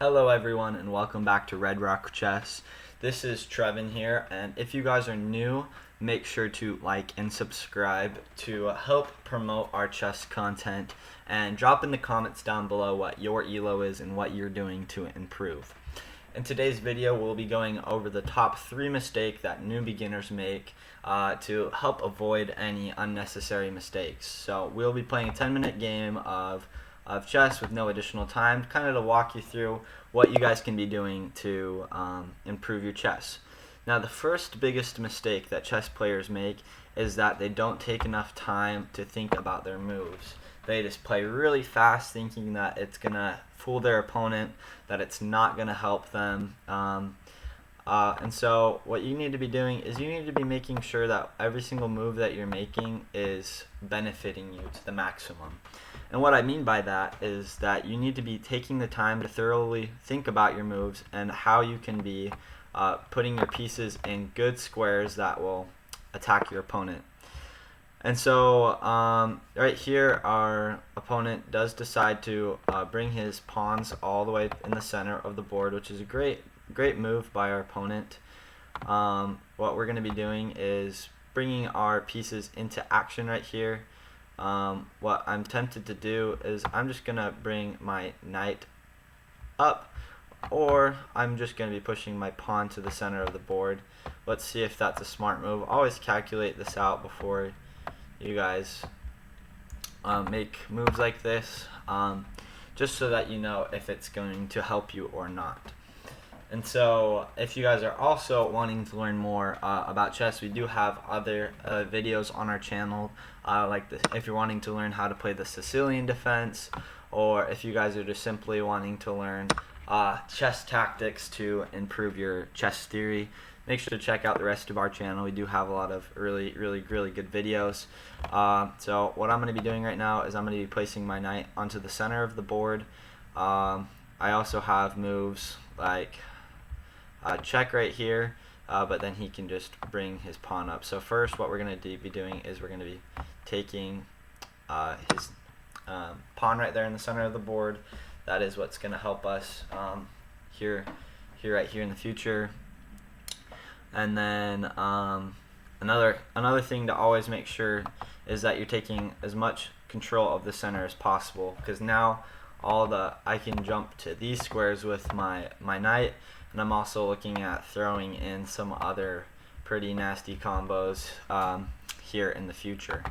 Hello everyone and welcome back to Red Rock Chess. This is Trevin here, and if you guys are new, make sure to like and subscribe to help promote our chess content, and drop in the comments down below what your ELO is and what you're doing to improve. In today's video, we'll be going over the top 3 mistakes that new beginners make to help avoid any unnecessary mistakes. So we'll be playing a 10-minute game of chess with no additional time, kind of to walk you through what you guys can be doing to improve your chess. Now, the first biggest mistake that chess players make is that they don't take enough time to think about their moves. They just play really fast, thinking that it's going to fool their opponent, that it's not going to help them. And so what you need to be doing is you need to be making sure that every single move that you're making is benefiting you to the maximum. And what I mean by that is that you need to be taking the time to thoroughly think about your moves and how you can be putting your pieces in good squares that will attack your opponent. And so right here, our opponent does decide to bring his pawns all the way in the center of the board, which is a great move by our opponent. What we're going to be doing is bringing our pieces into action right here. What I'm tempted to do is I'm just going to bring my knight up, or I'm just going to be pushing my pawn to the center of the board. Let's see if that's a smart move. Always calculate this out before you guys make moves like this, just so that you know if it's going to help you or not. And so if you guys are also wanting to learn more about chess, we do have other videos on our channel, like this, if you're wanting to learn how to play the Sicilian defense, or if you guys are just simply wanting to learn chess tactics to improve your chess theory, make sure to check out the rest of our channel. We do have a lot of really good videos. So what I'm going to be doing right now is I'm going to be placing my knight onto the center of the board. I also have moves like check right here, but then he can just bring his pawn up. So first what we're going to be doing is we're going to be taking his pawn right there in the center of the board. That is what's going to help us right here in the future. And then another thing to always make sure is that you're taking as much control of the center as possible, because now I can jump to these squares with my knight, and I'm also looking at throwing in some other pretty nasty combos here in the future.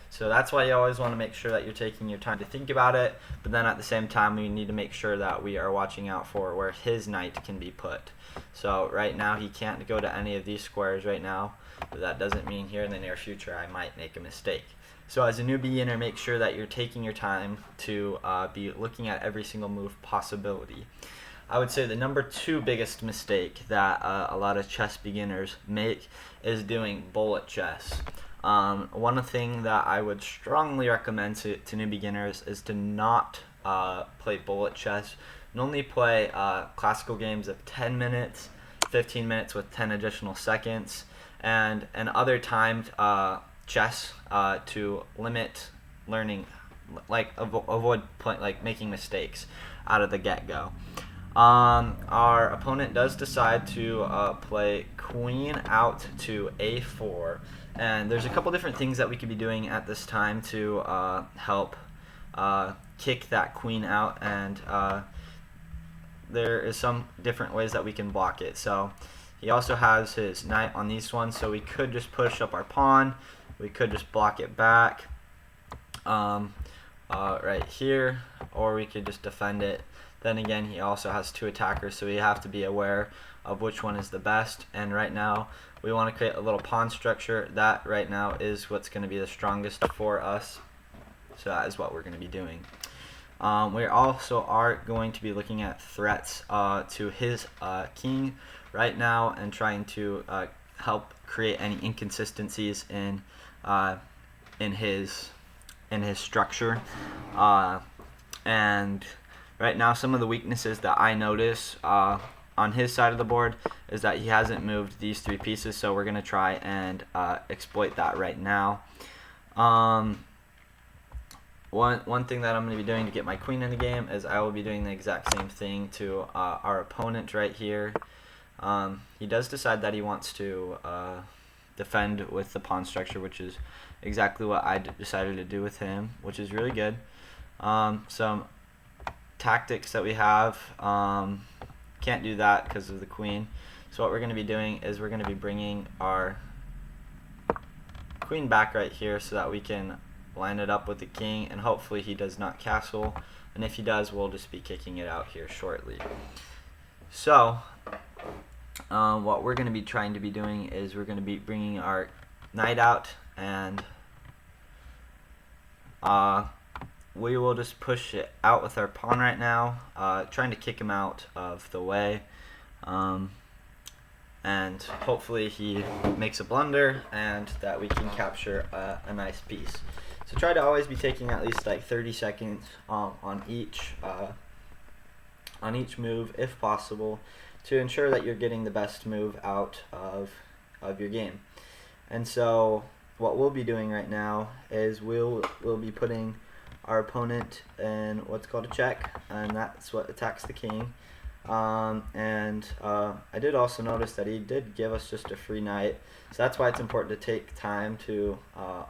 So that's why you always want to make sure that you're taking your time to think about it, but then at the same time we need to make sure that we are watching out for where his knight can be put. So right now he can't go to any of these squares right now, but that doesn't mean here in the near future I might make a mistake. So as a new beginner, make sure that you're taking your time to be looking at every single move possibility. I would say the number 2 biggest mistake that a lot of chess beginners make is doing bullet chess. One thing that I would strongly recommend to new beginners is to not play bullet chess, and only play classical games of 10 minutes, 15 minutes with 10 additional seconds, and other timed chess to limit learning, avoid making mistakes out of the get-go. Our opponent does decide to play queen out to a4, and there's a couple different things that we could be doing at this time to help kick that queen out, and there is some different ways that we can block it. So he also has his knight on these ones, so we could just push up our pawn, we could just block it back right here, or we could just defend it. Then again, he also has 2 attackers, so we have to be aware of which one is the best. And right now, we want to create a little pawn structure. That right now is what's going to be the strongest for us. So that is what we're going to be doing. We also are going to be looking at threats to his king right now, and trying to help create any inconsistencies in his structure. And right now, some of the weaknesses that I notice on his side of the board is that he hasn't moved these 3 pieces, so we're going to try and exploit that right now. one thing that I'm going to be doing to get my queen in the game is I will be doing the exact same thing to our opponent right here. He does decide that he wants to defend with the pawn structure, which is exactly what I decided to do with him, which is really good. Some tactics that we have, can't do that because of the queen. So what we're going to be doing is we're going to be bringing our queen back right here so that we can line it up with the king, and hopefully he does not castle, and if he does, we'll just be kicking it out here shortly. So what we're going to be trying to be doing is we're going to be bringing our knight out, and we will just push it out with our pawn right now, trying to kick him out of the way, and hopefully he makes a blunder and that we can capture a nice piece. So try to always be taking at least like 30 seconds on each move if possible, to ensure that you're getting the best move out of your game. And so what we'll be doing right now is we'll be putting our opponent in what's called a check, and that's what attacks the king. I did also notice that he did give us just a free knight, so that's why it's important to take time to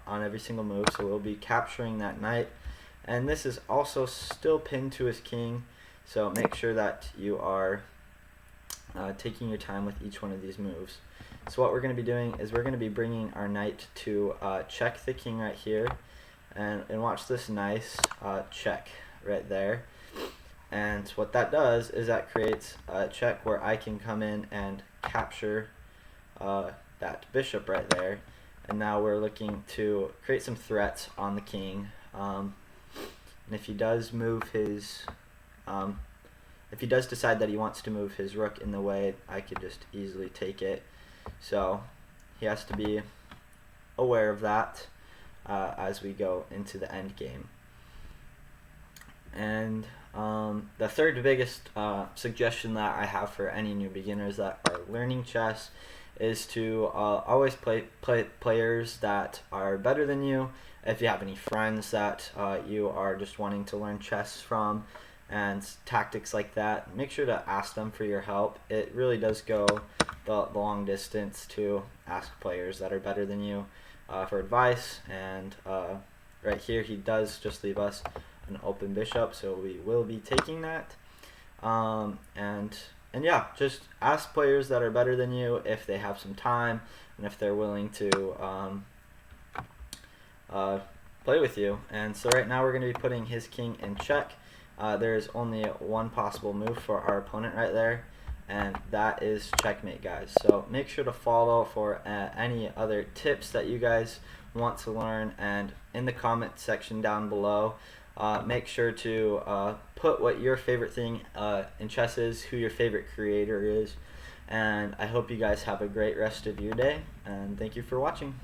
on every single move. So we'll be capturing that knight, and this is also still pinned to his king, so make sure that you are taking your time with each one of these moves. So what we're going to be doing is we're going to be bringing our knight to check the king right here, and watch this nice check right there. And what that does is that creates a check where I can come in and capture that bishop right there. And now we're looking to create some threats on the king. And if he does move his, if he does decide that he wants to move his rook in the way, I could just easily take it. So he has to be aware of that as we go into the end game. And the third biggest suggestion that I have for any new beginners that are learning chess is to always play players that are better than you. If you have any friends that you are just wanting to learn chess from and tactics like that, make sure to ask them for your help. It really does go the long distance to ask players that are better than you for advice. And right here he does just leave us an open bishop, so we will be taking that. And yeah, just ask players that are better than you if they have some time and if they're willing to play with you. And so right now we're going to be putting his king in check. There's only one possible move for our opponent right there, and that is checkmate, guys. So make sure to follow for any other tips that you guys want to learn, and in the comment section down below, make sure to put what your favorite thing in chess is, who your favorite creator is, and I hope you guys have a great rest of your day, and thank you for watching.